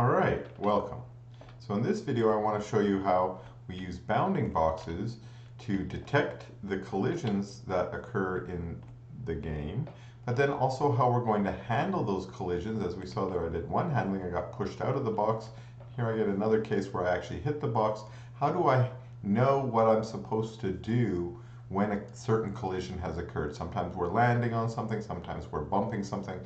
Alright, welcome. So in this video I want to show you how we use bounding boxes to detect the collisions that occur in the game, but then also how we're going to handle those collisions. As we saw there, I did one handling, I got pushed out of the box. Here I get another case where I actually hit the box. How do I know what I'm supposed to do when a certain collision has occurred? Sometimes we're landing on something, sometimes we're bumping something.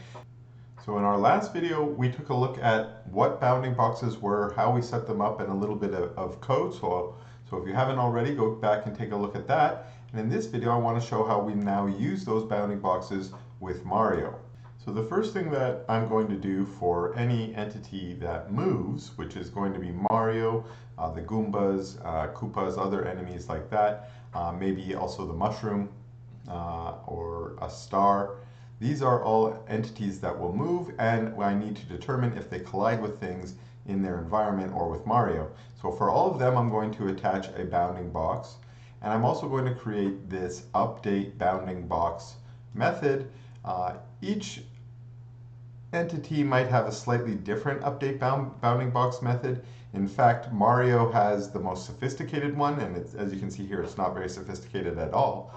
So in our last video, we took a look at what bounding boxes were, how we set them up, and a little bit of code. So if you haven't already, go back and take a look at that. And in this video, I want to show how we now use those bounding boxes with Mario. So the first thing that I'm going to do for any entity that moves, which is going to be Mario, the Goombas, Koopas, other enemies like that, maybe also the mushroom or a star. These are all entities that will move, and I need to determine if they collide with things in their environment or with Mario. So for all of them, I'm going to attach a bounding box, and I'm also going to create this update bounding box method. Each entity might have a slightly different update bounding box method. In fact, Mario has the most sophisticated one, and as you can see here, it's not very sophisticated at all.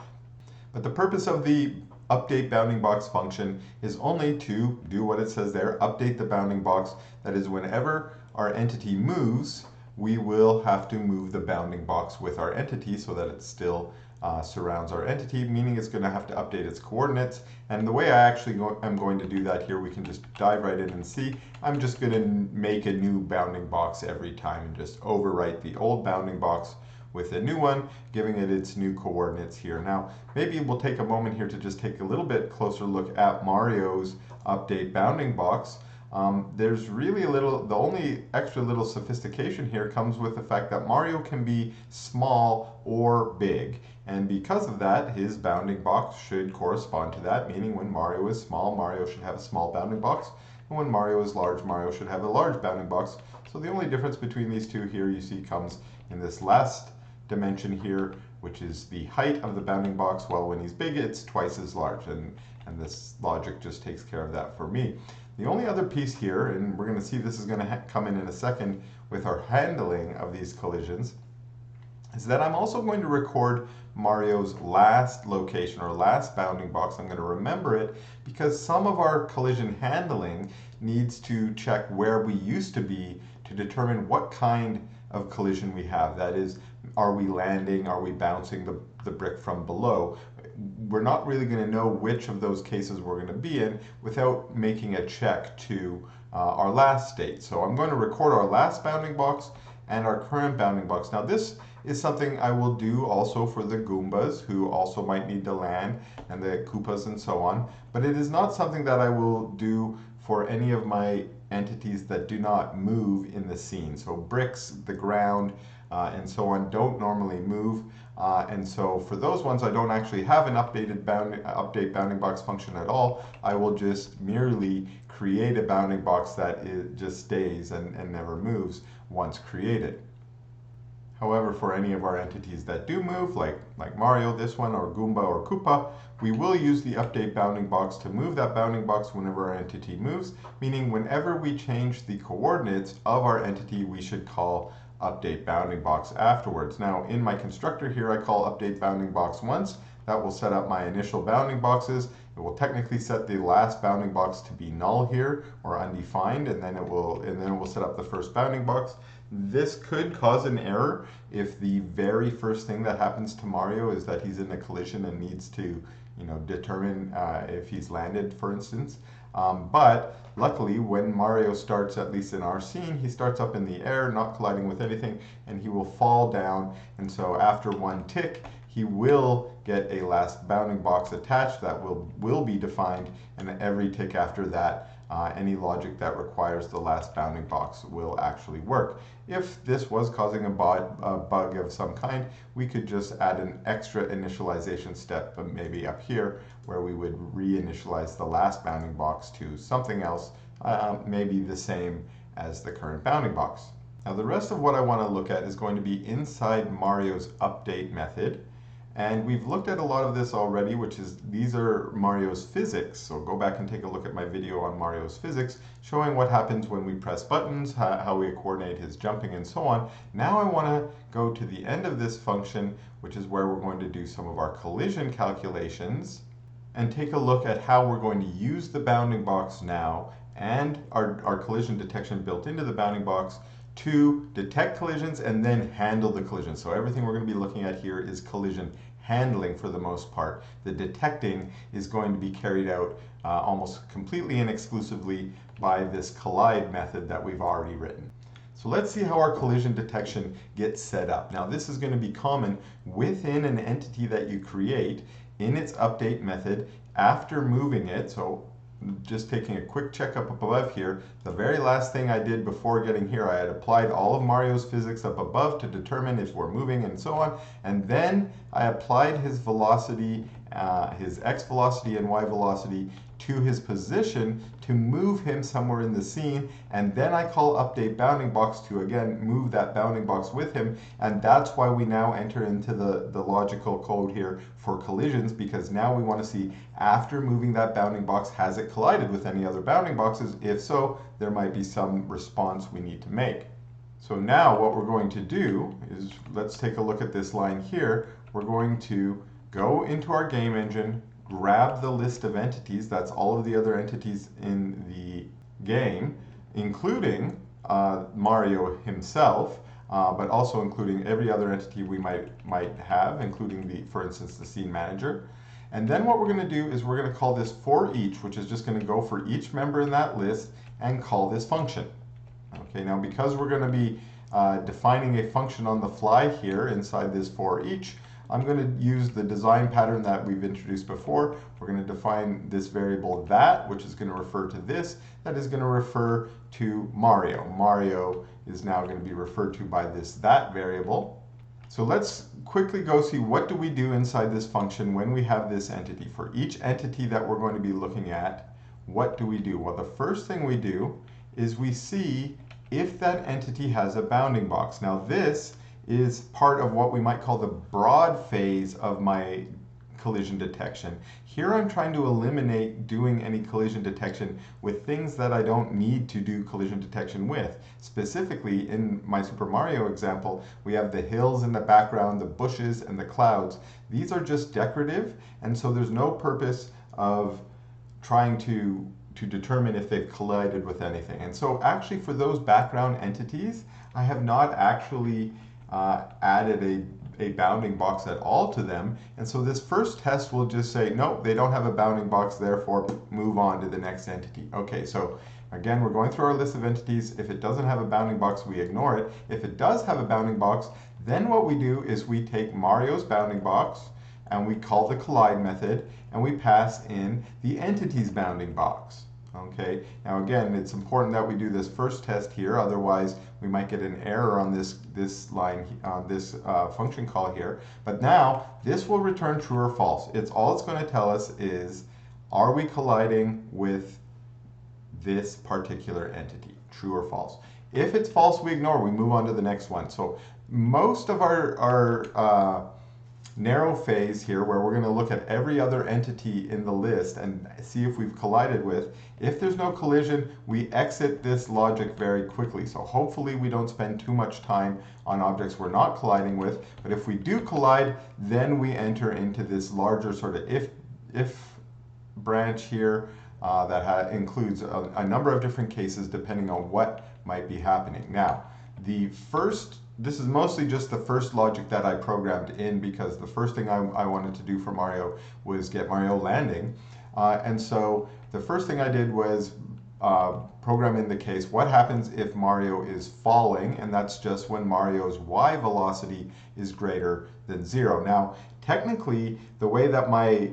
But the purpose of the update bounding box function is only to do what it says there, update the bounding box. That is, whenever our entity moves, we will have to move the bounding box with our entity so that it still surrounds our entity, meaning it's going to have to update its coordinates. And the way I actually am going to do that here, we can just dive right in and see. I'm just going to make a new bounding box every time and just overwrite the old bounding box with a new one, giving it its new coordinates here. Now, maybe we'll take a moment here to just take a little bit closer look at Mario's update bounding box. There's really the only extra little sophistication here comes with the fact that Mario can be small or big. And because of that, his bounding box should correspond to that, meaning when Mario is small, Mario should have a small bounding box. And when Mario is large, Mario should have a large bounding box. So the only difference between these two here you see comes in this last dimension here, which is the height of the bounding box, while when he's big, it's twice as large. And this logic just takes care of that for me. The only other piece here, and we're going to see this is going to come in a second with our handling of these collisions, is that I'm also going to record Mario's last location or last bounding box. I'm going to remember it because some of our collision handling needs to check where we used to be to determine what kind of collision we have. That is, are we landing, are we bouncing the brick from below? We're not really going to know which of those cases we're going to be in without making a check to our last state. So I'm going to record our last bounding box and our current bounding box. Now this is something I will do also for the Goombas, who also might need to land, and the Koopas and so on, but it is not something that I will do for any of my entities that do not move in the scene. So bricks, the ground, and so on don't normally move. And so for those ones, I don't actually have an update bounding box function at all. I will just merely create a bounding box that just stays and never moves once created. However, for any of our entities that do move, like Mario, this one, or Goomba or Koopa, we will use the update bounding box to move that bounding box whenever our entity moves, meaning whenever we change the coordinates of our entity, we should call update bounding box afterwards. Now, in my constructor here, I call update bounding box once. That will set up my initial bounding boxes. It will technically set the last bounding box to be null here, or undefined, and then it will set up the first bounding box. This could cause an error if the very first thing that happens to Mario is that he's in a collision and needs to, determine if he's landed, for instance. But luckily, when Mario starts, at least in our scene, he starts up in the air, not colliding with anything, and he will fall down. And so after one tick, he will get a last bounding box attached that will be defined, and every tick after that, any logic that requires the last bounding box will actually work. If this was causing a bug of some kind, we could just add an extra initialization step, maybe up here, where we would reinitialize the last bounding box to something else, maybe the same as the current bounding box. Now the rest of what I want to look at is going to be inside Mario's update method. And we've looked at a lot of this already, which is these are Mario's physics. So go back and take a look at my video on Mario's physics, showing what happens when we press buttons, how we coordinate his jumping and so on. Now I want to go to the end of this function, which is where we're going to do some of our collision calculations and take a look at how we're going to use the bounding box now and our collision detection built into the bounding box to detect collisions and then handle the collisions. So everything we're going to be looking at here is collision handling for the most part. The detecting is going to be carried out almost completely and exclusively by this collide method that we've already written. So let's see how our collision detection gets set up. Now this is going to be common within an entity that you create in its update method after moving it. So just taking a quick check up above here, the very last thing I did before getting here, I had applied all of Mario's physics up above to determine if we're moving and so on, and then I applied his velocity, his x velocity and y velocity to his position to move him somewhere in the scene, and then I call update bounding box to again move that bounding box with him, and that's why we now enter into the logical code here for collisions, because now we want to see after moving that bounding box, has it collided with any other bounding boxes? If so, there might be some response we need to make. So now what we're going to do is, let's take a look at this line here. We're going to go into our game engine, grab the list of entities, that's all of the other entities in the game, including Mario himself, but also including every other entity we might have, including for instance, the scene manager. And then what we're going to do is we're going to call this for each, which is just going to go for each member in that list and call this function. Okay, now because we're going to be defining a function on the fly here inside this for each, I'm going to use the design pattern that we've introduced before. We're going to define this variable that, which is going to refer to this, that is going to refer to Mario. Mario is now going to be referred to by this that variable. So let's quickly go see what do we do inside this function when we have this entity. For each entity that we're going to be looking at, what do we do? Well, the first thing we do is we see if that entity has a bounding box. Now this is part of what we might call the broad phase of my collision detection. Here I'm trying to eliminate doing any collision detection with things that I don't need to do collision detection with. Specifically, in my Super Mario example, we have the hills in the background, the bushes, and the clouds. These are just decorative, and so there's no purpose of trying to determine if they've collided with anything. And so actually for those background entities, I have not actually added a bounding box at all to them, and so this first test will just say no, they don't have a bounding box, therefore move on to the next entity. Okay, so again we're going through our list of entities. If it doesn't have a bounding box, we ignore it. If it does have a bounding box, then what we do is we take Mario's bounding box and we call the collide method and we pass in the entity's bounding box. Okay, now again, it's important that we do this first test here, otherwise we might get an error on this line, on this function call here. But now this will return true or false. All it's going to tell us is, are we colliding with this particular entity, true or false? If it's false, we ignore, we move on to the next one. So most of our narrow phase here, where we're going to look at every other entity in the list and see if we've collided with. If there's no collision, we exit this logic very quickly. So hopefully we don't spend too much time on objects we're not colliding with. But if we do collide, then we enter into this larger sort of if branch here that includes a number of different cases depending on what might be happening. Now, this is mostly just the first logic that I programmed in, because the first thing I wanted to do for Mario was get Mario landing. And so the first thing I did was program in the case, what happens if Mario is falling? And that's just when Mario's y velocity is greater than 0. Now, technically, the way that my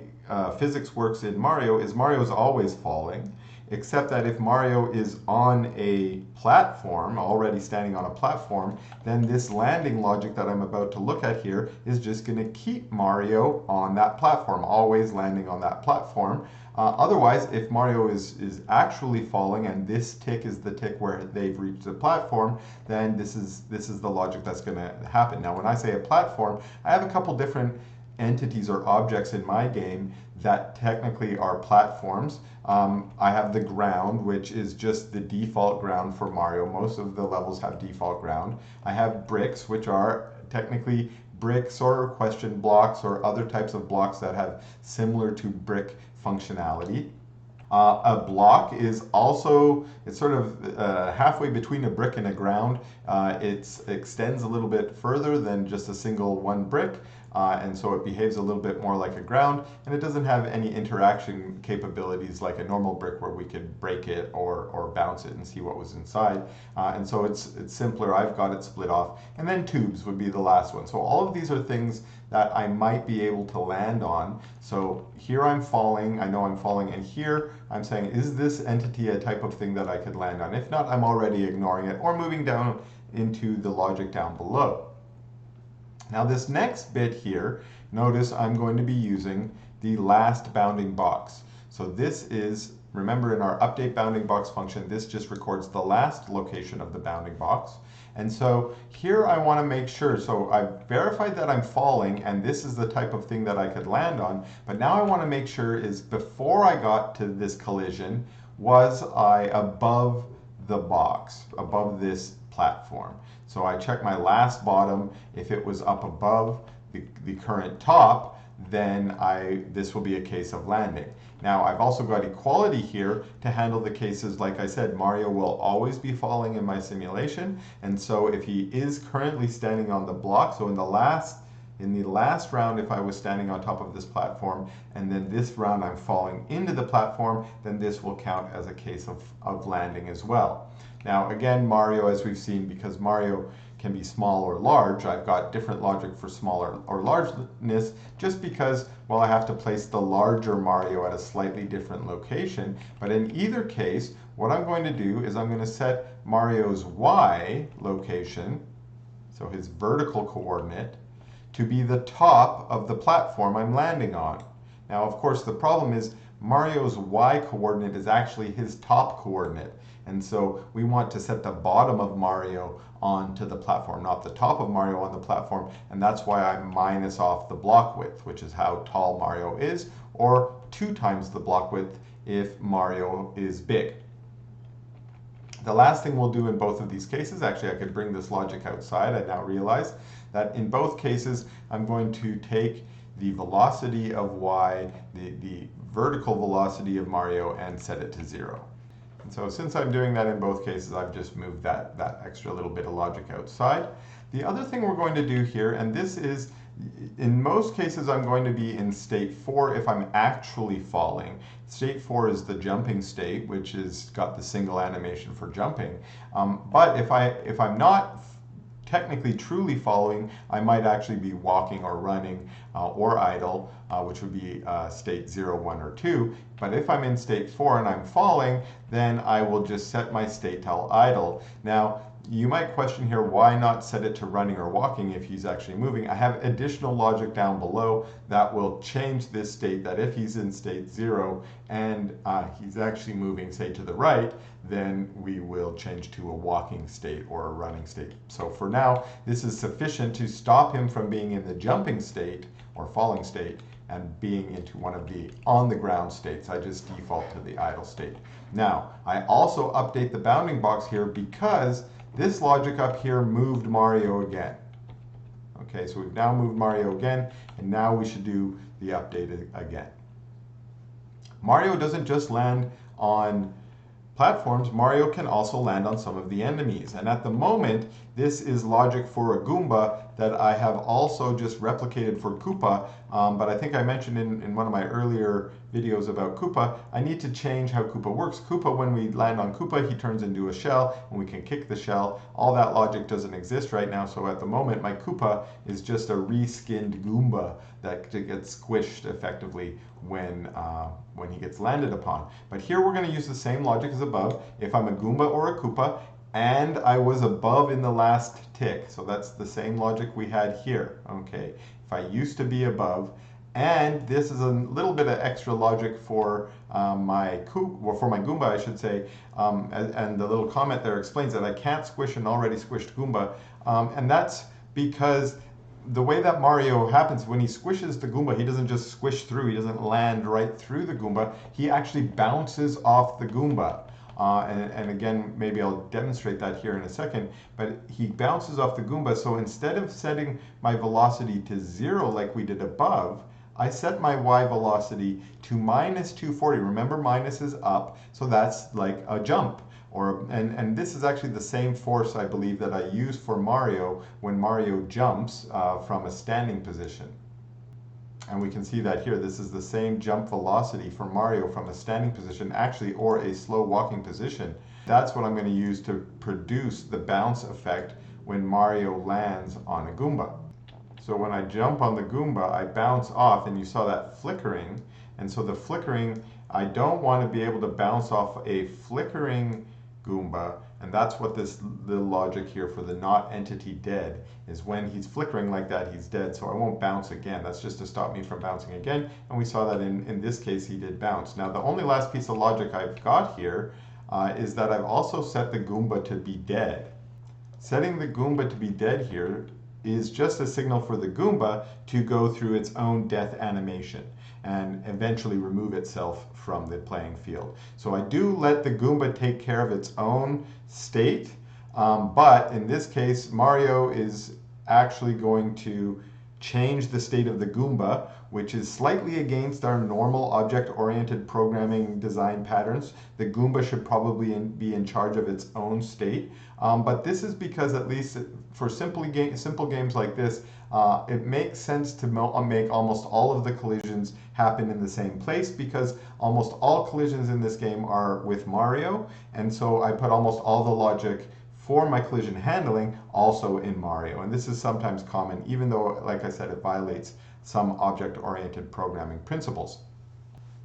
physics works in Mario is Mario's always falling, except that if Mario is on a platform, already standing on a platform, then this landing logic that I'm about to look at here is just going to keep Mario on that platform, always landing on that platform. Otherwise, if Mario is actually falling and this tick is the tick where they've reached the platform, then this is the logic that's going to happen. Now, when I say a platform, I have a couple different entities or objects in my game that technically are platforms. I have the ground, which is just the default ground for Mario. Most of the levels have default ground. I have bricks, which are technically bricks or question blocks or other types of blocks that have similar to brick functionality. A block is also, it's sort of halfway between a brick and a ground. It extends a little bit further than just a single one brick. And so it behaves a little bit more like a ground, and it doesn't have any interaction capabilities like a normal brick where we could break it or bounce it and see what was inside. And so it's simpler. I've got it split off. And then tubes would be the last one. So all of these are things that I might be able to land on. So here I'm falling, I know I'm falling, and here I'm saying, is this entity a type of thing that I could land on? If not, I'm already ignoring it or moving down into the logic down below. Now this next bit here, notice I'm going to be using the last bounding box. So this is, remember in our update bounding box function, this just records the last location of the bounding box. And so here I want to make sure, so I've verified that I'm falling and this is the type of thing that I could land on, but now I want to make sure is before I got to this collision, was I above the box, above this platform? So I check my last bottom. If it was up above the current top, then this will be a case of landing. Now I've also got equality here to handle the cases, like I said, Mario will always be falling in my simulation. And so if he is currently standing on the block, so in the last round, if I was standing on top of this platform, and then this round I'm falling into the platform, then this will count as a case of landing as well. Now again, Mario, as we've seen, because Mario can be small or large, I've got different logic for smaller or largeness, just because, well, I have to place the larger Mario at a slightly different location. But in either case, what I'm going to do is I'm going to set Mario's Y location, so his vertical coordinate, to be the top of the platform I'm landing on. Now, of course, the problem is Mario's Y coordinate is actually his top coordinate. And so we want to set the bottom of Mario onto the platform, not the top of Mario on the platform. And that's why I minus off the block width, which is how tall Mario is, or 2 times the block width if Mario is big. The last thing we'll do in both of these cases, actually I could bring this logic outside, I now realize that in both cases I'm going to take the velocity of Y, the vertical velocity of Mario, and set it to 0. And so since I'm doing that in both cases, I've just moved that extra little bit of logic outside. The other thing we're going to do here, and this is, in most cases I'm going to be in state 4 if I'm actually falling. State 4 is the jumping state, which has got the single animation for jumping. But if I'm not technically truly following, I might actually be walking or running or idle, which would be state 0, 1, or 2. But if I'm in state 4 and I'm falling, then I will just set my state to idle. Now, you might question here, why not set it to running or walking if he's actually moving? I have additional logic down below that will change this state, that if he's in state 0 and he's actually moving, say, to the right, then we will change to a walking state or a running state. So for now, this is sufficient to stop him from being in the jumping state or falling state and being into one of the on-the-ground states. I just default to the idle state. Now, I also update the bounding box here because this logic up here moved Mario again. Okay, so we've now moved Mario again, and now we should do the update again. Mario doesn't just land on platforms, Mario can also land on some of the enemies. And at the moment, this is logic for a Goomba that I have also just replicated for Koopa. But I think I mentioned in one of my earlier videos about Koopa, I need to change how Koopa works. Koopa, when we land on Koopa, he turns into a shell and we can kick the shell. All that logic doesn't exist right now. So at the moment, my Koopa is just a reskinned Goomba that gets squished effectively when he gets landed upon. But here we're going to use the same logic as above. If I'm a Goomba or a Koopa, and I was above in the last tick, so that's the same logic we had here. Okay, if I used to be above, and this is a little bit of extra logic for my Goomba, I should say, and the little comment there explains that I can't squish an already squished Goomba, and that's because the way that Mario happens, when he squishes the Goomba, he doesn't just squish through, he doesn't land right through the Goomba, he actually bounces off the Goomba. And again, maybe I'll demonstrate that here in a second, but he bounces off the Goomba, so instead of setting my velocity to 0 like we did above, I set my y velocity to minus 240. Remember, minus is up, so that's like a jump. And this is actually the same force, I believe, that I use for Mario when Mario jumps from a standing position. And we can see that here. This is the same jump velocity for Mario from a standing position, actually, or a slow walking position. That's what I'm going to use to produce the bounce effect when Mario lands on a Goomba. So when I jump on the Goomba, I bounce off, and you saw that flickering. And so the flickering, I don't want to be able to bounce off a flickering Goomba, and that's what the logic here for the not entity dead is. When he's flickering like that, he's dead, so I won't bounce again. That's just to stop me from bouncing again, and we saw that in this case he did bounce. Now the only last piece of logic I've got here is that I've also set the Goomba to be dead. Setting the Goomba to be dead here is just a signal for the Goomba to go through its own death animation and eventually remove itself from the playing field. So I do let the Goomba take care of its own state, but in this case, Mario is actually going to change the state of the Goomba, which is slightly against our normal object-oriented programming design patterns. The Goomba should probably be in charge of its own state, but this is because, at least for simple games like this, it makes sense to make almost all of the collisions happen in the same place, because almost all collisions in this game are with Mario, and so I put almost all the logic for my collision handling also in Mario. And this is sometimes common, even though, like I said, it violates some object-oriented programming principles.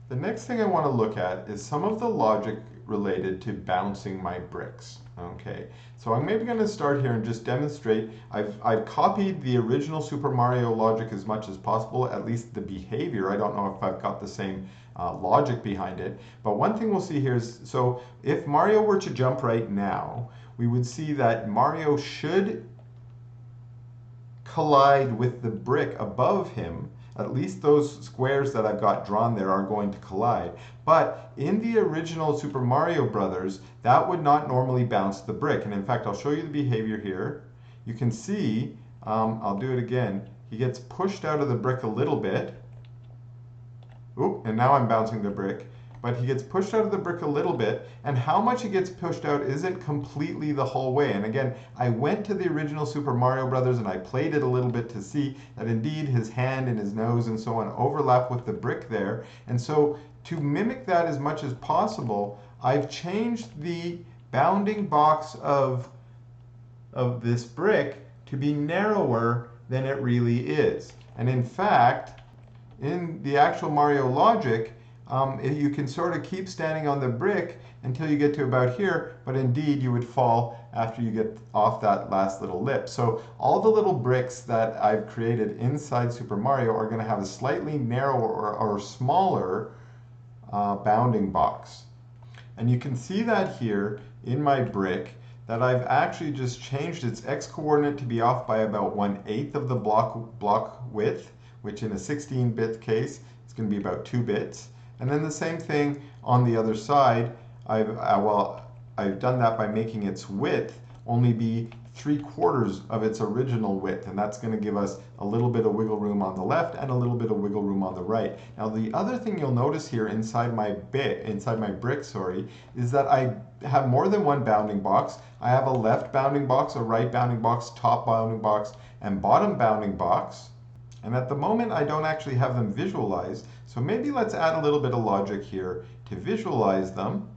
The next thing I want to look at is some of the logic related to bouncing my bricks. Okay, so I'm maybe going to start here and just demonstrate. I've copied the original Super Mario logic as much as possible, at least the behavior. I don't know if I've got the same logic behind it, but one thing we'll see here is, so if Mario were to jump right now, we would see that Mario should collide with the brick above him. At least those squares that I've got drawn there are going to collide. But in the original Super Mario Brothers, that would not normally bounce the brick. And in fact, I'll show you the behavior here. You can see, I'll do it again. He gets pushed out of the brick a little bit. Oop, and now I'm bouncing the brick. But he gets pushed out of the brick a little bit, and how much he gets pushed out isn't completely the whole way. And again, I went to the original Super Mario Brothers and I played it a little bit to see that indeed his hand and his nose and so on overlap with the brick there. And so to mimic that as much as possible, I've changed the bounding box of this brick to be narrower than it really is. And in fact, in the actual Mario logic, you can sort of keep standing on the brick until you get to about here, but indeed you would fall after you get off that last little lip. So all the little bricks that I've created inside Super Mario are going to have a slightly narrower or smaller bounding box. And you can see that here in my brick, that I've actually just changed its x-coordinate to be off by about 1/8 of the block width, which in a 16-bit case is going to be about 2 bits. And then the same thing on the other side. I've done that by making its width only be 3/4 of its original width, and that's going to give us a little bit of wiggle room on the left and a little bit of wiggle room on the right. Now the other thing you'll notice here inside my brick, is that I have more than one bounding box. I have a left bounding box, a right bounding box, top bounding box, and bottom bounding box. And at the moment, I don't actually have them visualized. So maybe let's add a little bit of logic here to visualize them.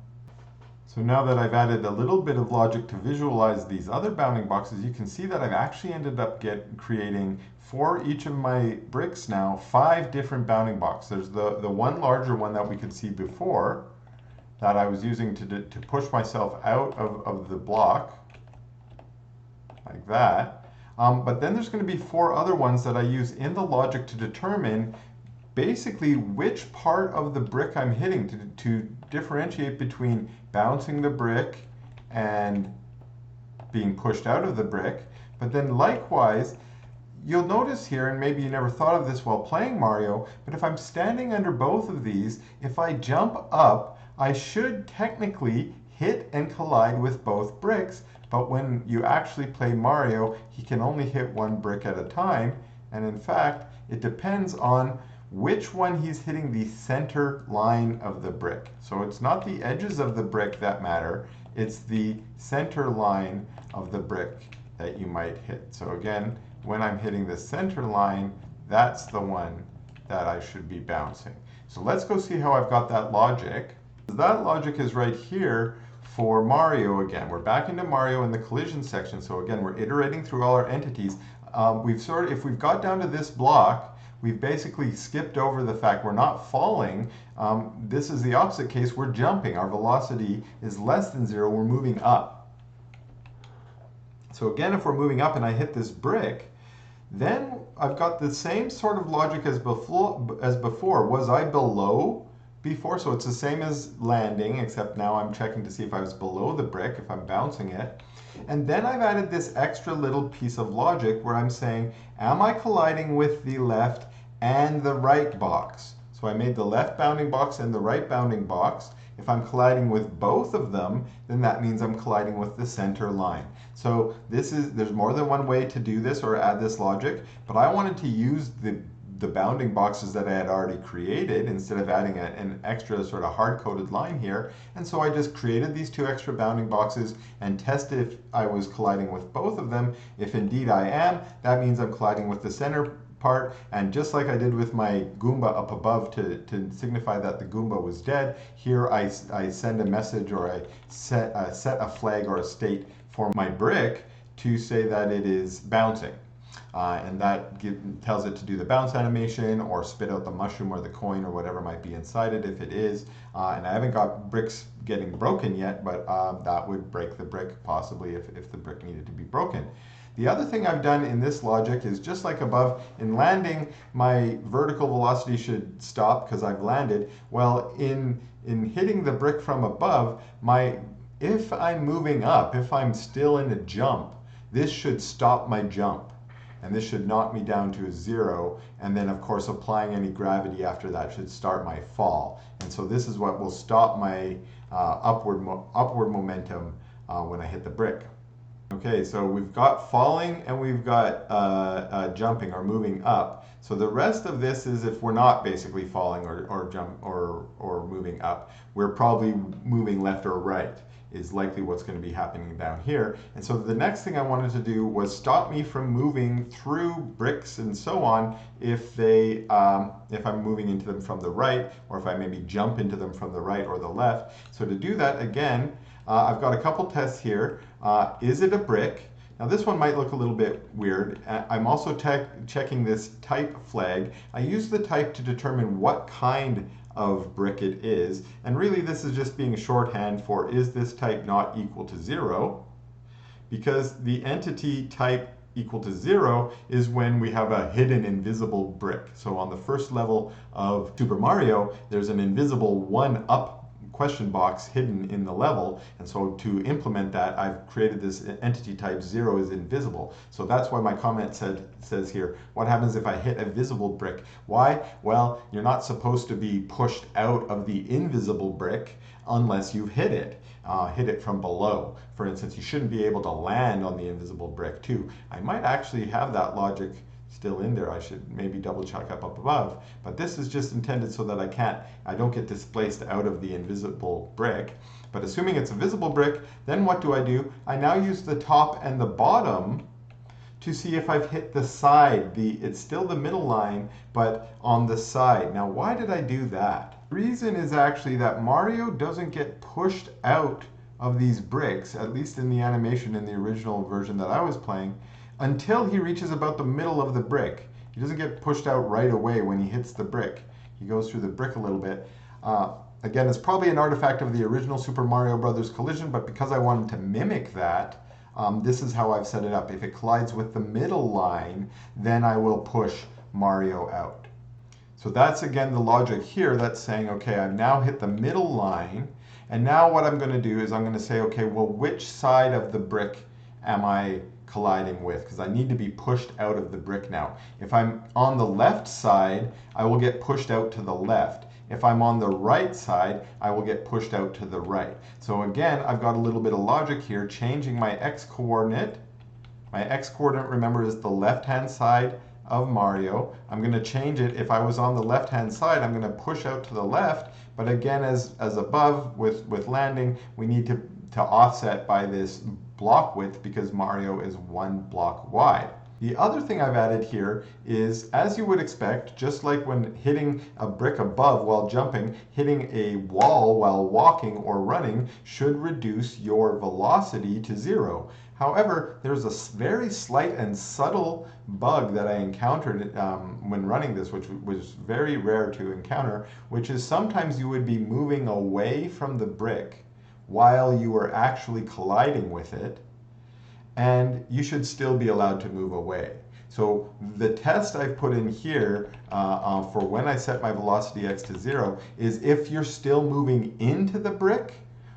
So now that I've added a little bit of logic to visualize these other bounding boxes, you can see that I've actually ended up creating, for each of my bricks now, 5 different bounding boxes. There's the one larger one that we could see before that I was using to push myself out of the block, like that. But then there's going to be 4 other ones that I use in the logic to determine basically which part of the brick I'm hitting, to differentiate between bouncing the brick and being pushed out of the brick. But then likewise, you'll notice here, and maybe you never thought of this while playing Mario, but if I'm standing under both of these, if I jump up, I should technically hit and collide with both bricks, but when you actually play Mario, he can only hit one brick at a time, and in fact, it depends on which one he's hitting the center line of the brick. So it's not the edges of the brick that matter, it's the center line of the brick that you might hit. So again, when I'm hitting the center line, that's the one that I should be bouncing. So let's go see how I've got that logic. That logic is right here for Mario again. We're back into Mario in the collision section. So again, we're iterating through all our entities. If we've got down to this block, we've basically skipped over the fact we're not falling. This is the opposite case. We're jumping. Our velocity is less than 0. We're moving up. So again, if we're moving up and I hit this brick, then I've got the same sort of logic as before. Was I below before? So it's the same as landing, except now I'm checking to see if I was below the brick, if I'm bouncing it. And then I've added this extra little piece of logic where I'm saying, am I colliding with the left and the right box? So I made the left bounding box and the right bounding box. If I'm colliding with both of them, then that means I'm colliding with the center line. So there's more than one way to do this or add this logic, but I wanted to use the bounding boxes that I had already created instead of adding an extra sort of hard-coded line here. And so I just created these 2 extra bounding boxes and tested if I was colliding with both of them. If indeed I am, that means I'm colliding with the center part. And just like I did with my Goomba up above to signify that the Goomba was dead, here I send a message, or I set a flag or a state for my brick to say that it is bouncing. And that tells it to do the bounce animation or spit out the mushroom or the coin or whatever might be inside it if it is. And I haven't got bricks getting broken yet, but that would break the brick possibly if the brick needed to be broken. The other thing I've done in this logic is just like above, in landing, my vertical velocity should stop because I've landed. Well, in hitting the brick from above, if I'm moving up, if I'm still in a jump, this should stop my jump. And this should knock me down to a 0. And then, of course, applying any gravity after that should start my fall. And so this is what will stop my upward momentum when I hit the brick. Okay, so we've got falling and we've got jumping or moving up. So the rest of this is if we're not basically falling or moving up, we're probably moving left or right is likely what's going to be happening down here. And so the next thing I wanted to do was stop me from moving through bricks and so on if I'm moving into them from the right, or if I maybe jump into them from the right or the left. So to do that, again, I've got a couple tests here. Is it a brick? Now this one might look a little bit weird. I'm also checking this type flag. I use the type to determine what kind of brick it is, and really this is just being shorthand for is this type not equal to 0, because the entity type equal to 0 is when we have a hidden invisible brick. So on the first level of Super Mario, there's an invisible 1 up question box hidden in the level, and so to implement that, I've created this entity type 0 is invisible. So that's why my comment says here, what happens if I hit a visible brick? Why? Well, you're not supposed to be pushed out of the invisible brick unless you've hit it from below. For instance, you shouldn't be able to land on the invisible brick too. I might actually have that logic still in there. I should maybe double check up above, but this is just intended so that I don't get displaced out of the invisible brick. But assuming it's a visible brick, then what do? I now use the top and the bottom to see if I've hit the side. It's still the middle line, but on the side. Now, why did I do that? The reason is actually that Mario doesn't get pushed out of these bricks, at least in the animation in the original version that I was playing, until he reaches about the middle of the brick. He doesn't get pushed out right away when he hits the brick. He goes through the brick a little bit. Again, it's probably an artifact of the original Super Mario Brothers collision, but because I wanted to mimic that, this is how I've set it up. If it collides with the middle line, then I will push Mario out. So that's again the logic here that's saying, okay, I've now hit the middle line, and now what I'm going to do is I'm going to say, okay, well, which side of the brick am I colliding with? Because I need to be pushed out of the brick now. If I'm on the left side, I will get pushed out to the left. If I'm on the right side, I will get pushed out to the right. So again, I've got a little bit of logic here, changing my x-coordinate. My x-coordinate, remember, is the left-hand side of Mario. I'm going to change it. If I was on the left-hand side, I'm going to push out to the left. But again, as above with landing, we need to offset by this block width because Mario is 1 block wide. The other thing I've added here is, as you would expect, just like when hitting a brick above while jumping, hitting a wall while walking or running should reduce your velocity to 0. However, there's a very slight and subtle bug that I encountered when running this, which was very rare to encounter, which is sometimes you would be moving away from the brick while you were actually colliding with it, and you should still be allowed to move away. So the test I've put in here for when I set my velocity x to 0 is if you're still moving into the brick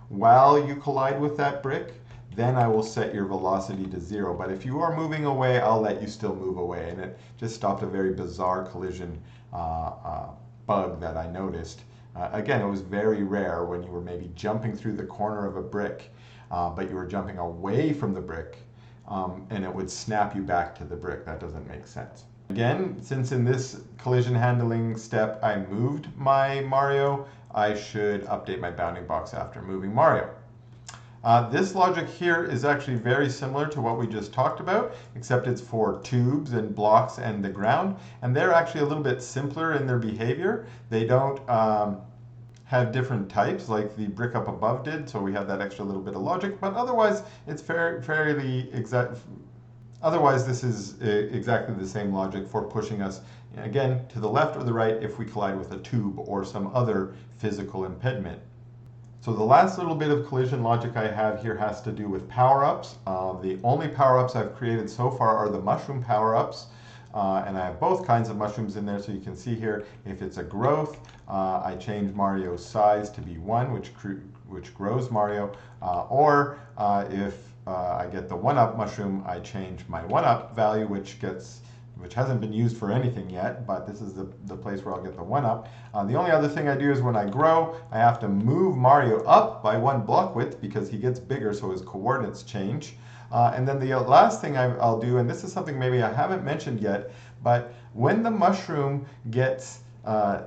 while you collide with that brick, then I will set your velocity to 0. But if you are moving away, I'll let you still move away. And it just stopped a very bizarre collision bug that I noticed. Again, it was very rare when you were maybe jumping through the corner of a brick, but you were jumping away from the brick, and it would snap you back to the brick. That doesn't make sense. Again, since in this collision handling step I moved my Mario, I should update my bounding box after moving Mario. This logic here is actually very similar to what we just talked about, except it's for tubes and blocks and the ground, and they're actually a little bit simpler in their behavior. They don't have different types like the brick up above did, so we have that extra little bit of logic, but otherwise it's fairly exact. Otherwise, this is exactly the same logic for pushing us, again, to the left or the right if we collide with a tube or some other physical impediment. So the last little bit of collision logic I have here has to do with power-ups. The only power-ups I've created so far are the mushroom power-ups. And I have both kinds of mushrooms in there, so you can see here, if it's a growth, I change Mario's size to be 1, which grows Mario. Or if I get the 1-up mushroom, I change my 1-up value, which hasn't been used for anything yet, but this is the place where I'll get the 1-up. The only other thing I do is when I grow, I have to move Mario up by 1 block width because he gets bigger, so his coordinates change. And then the last thing I'll do, and this is something maybe I haven't mentioned yet, but when the mushroom gets,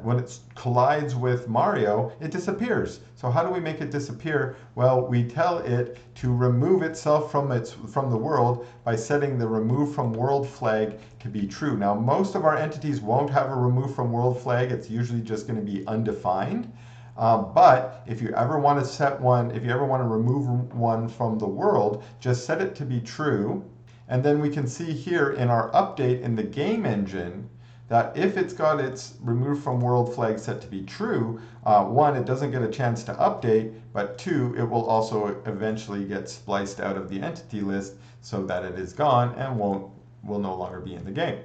when it collides with Mario, it disappears. So how do we make it disappear? Well, we tell it to remove itself from the world by setting the remove from world flag to be true. Now, most of our entities won't have a remove from world flag. It's usually just going to be undefined. But if you ever want to set one, if you ever want to remove one from the world, just set it to be true. And then we can see here in our update in the game engine that if it's got its remove from world flag set to be true, 1, it doesn't get a chance to update, but 2, it will also eventually get spliced out of the entity list so that it is gone and will no longer be in the game.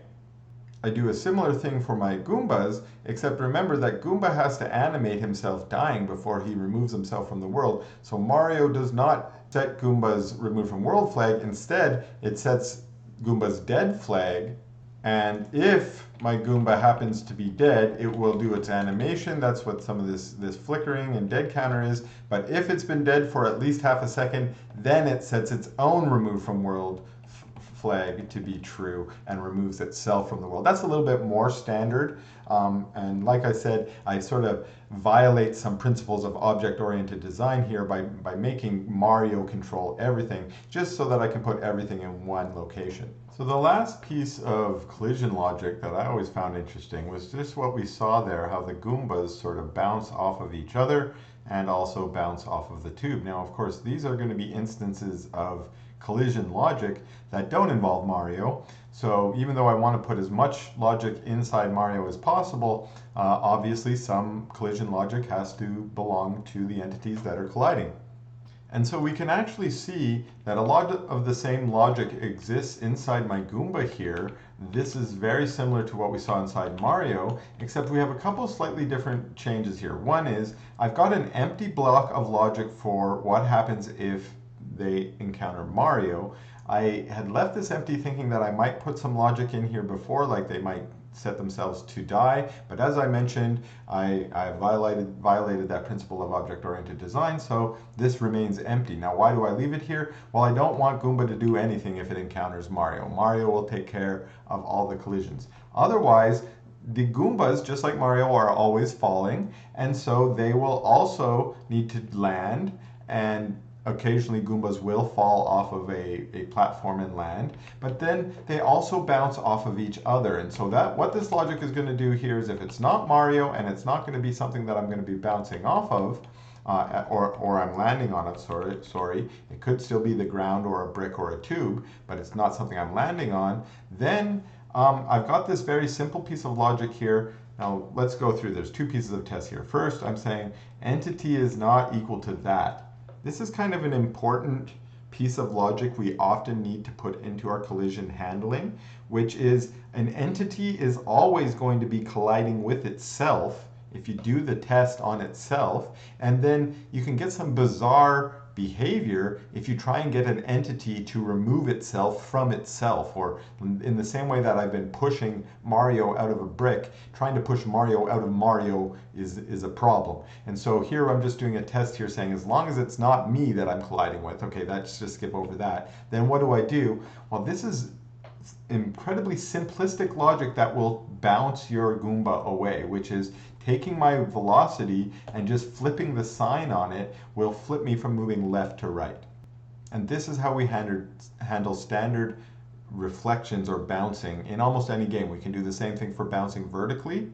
I do a similar thing for my Goombas, except remember that Goomba has to animate himself dying before he removes himself from the world. So Mario does not set Goomba's remove from world flag. Instead, it sets Goomba's dead flag. And if my Goomba happens to be dead, it will do its animation. That's what some of this flickering and dead counter is. But if it's been dead for at least half a second, then it sets its own remove from world flag to be true and removes itself from the world. That's a little bit more standard. And like I said, I sort of violate some principles of object-oriented design here by making Mario control everything, just so that I can put everything in one location. So the last piece of collision logic that I always found interesting was just what we saw there, how the Goombas sort of bounce off of each other and also bounce off of the tube. Now, of course, these are going to be instances of collision logic that don't involve Mario. So even though I want to put as much logic inside Mario as possible, obviously some collision logic has to belong to the entities that are colliding. And so we can actually see that a lot of the same logic exists inside my Goomba here. This is very similar to what we saw inside Mario, except we have a couple slightly different changes here. One is I've got an empty block of logic for what happens if they encounter Mario. I had left this empty thinking that I might put some logic in here before, like they might set themselves to die, but as I mentioned, I violated that principle of object-oriented design, so this remains empty. Now, why do I leave it here? Well, I don't want Goomba to do anything if it encounters Mario. Mario will take care of all the collisions. Otherwise, the Goombas, just like Mario, are always falling, and so they will also need to land, and occasionally Goombas will fall off of a platform and land, but then they also bounce off of each other. And so that what this logic is going to do here is if it's not Mario and it's not going to be something that I'm going to be bouncing off of, or I'm landing on it, sorry, it could still be the ground or a brick or a tube, but it's not something I'm landing on, then I've got this very simple piece of logic here. Now let's go through, there's two pieces of test here. First, I'm saying entity is not equal to that. This is kind of an important piece of logic we often need to put into our collision handling, which is an entity is always going to be colliding with itself if you do the test on itself, and then you can get some bizarre behavior if you try and get an entity to remove itself from itself, or in the same way that I've been pushing Mario out of a brick, trying to push Mario out of Mario is a problem. And so here I'm just doing a test here saying as long as it's not me that I'm colliding with, okay, let's just skip over that. Then what do? Well, this is incredibly simplistic logic that will bounce your Goomba away, which is taking my velocity and just flipping the sign on it will flip me from moving left to right. And this is how we handle standard reflections or bouncing in almost any game. We can do the same thing for bouncing vertically,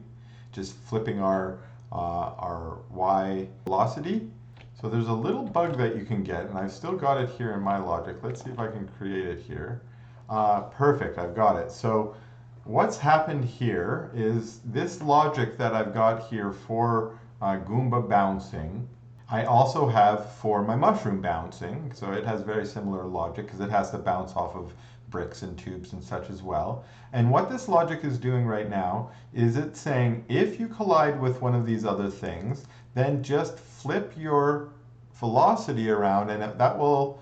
just flipping our Y velocity. So there's a little bug that you can get, and I've still got it here in my logic. Let's see if I can create it here. Perfect, I've got it. So what's happened here is this logic that I've got here for Goomba bouncing, I also have for my mushroom bouncing. So it has very similar logic because it has to bounce off of bricks and tubes and such as well. And what this logic is doing right now is it's saying if you collide with one of these other things, then just flip your velocity around and that will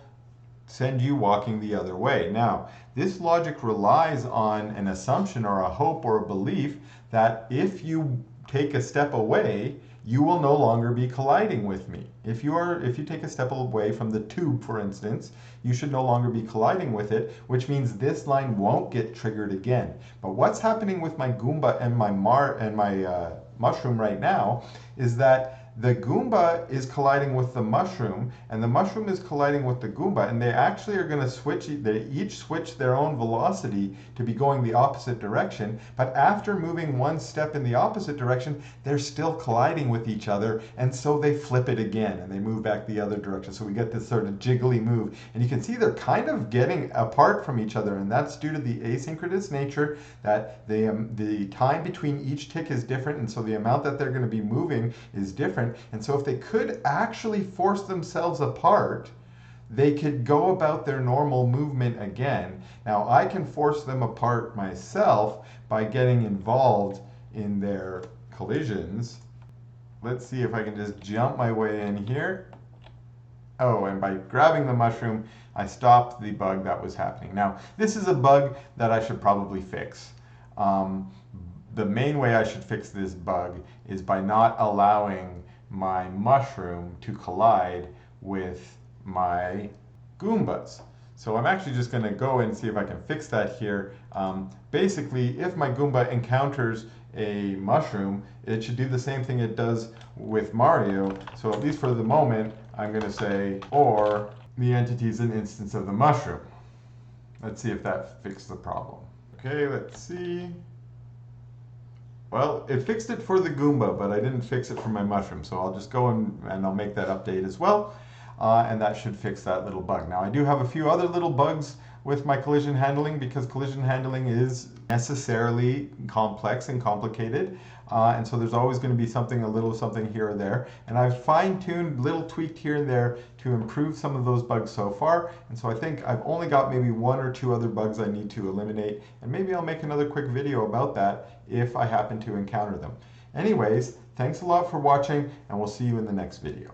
send you walking the other way. Now, this logic relies on an assumption or a hope or a belief that if you take a step away, you will no longer be colliding with me. If you take a step away from the tube, for instance, you should no longer be colliding with it, which means this line won't get triggered again. But what's happening with my Goomba and my mushroom right now is that the Goomba is colliding with the mushroom, and the mushroom is colliding with the Goomba, and they actually are going to switch, they each switch their own velocity to be going the opposite direction, but after moving one step in the opposite direction, they're still colliding with each other, and so they flip it again, and they move back the other direction. So we get this sort of jiggly move, and you can see they're kind of getting apart from each other, and that's due to the asynchronous nature that the time between each tick is different, and so the amount that they're going to be moving is different. And so if they could actually force themselves apart, they could go about their normal movement again. Now, I can force them apart myself by getting involved in their collisions. Let's see if I can just jump my way in here. Oh, and by grabbing the mushroom, I stopped the bug that was happening. Now, this is a bug that I should probably fix. The main way I should fix this bug is by not allowing my mushroom to collide with my Goombas. So I'm actually just going to go and see if I can fix that here. Basically, if my Goomba encounters a mushroom, it should do the same thing it does with Mario. So at least for the moment, I'm going to say, or the entity is an instance of the mushroom. Let's see if that fixed the problem. Okay, let's see. Well, it fixed it for the Goomba, but I didn't fix it for my mushroom. So I'll just go and I'll make that update as well. And that should fix that little bug. Now, I do have a few other little bugs with my collision handling because collision handling is necessarily complex and complicated. And so there's always going to be something, a little something here or there. And I've fine-tuned, little tweaked here and there to improve some of those bugs so far. And so I think I've only got maybe one or two other bugs I need to eliminate. And maybe I'll make another quick video about that if I happen to encounter them. Anyways, thanks a lot for watching, and we'll see you in the next video.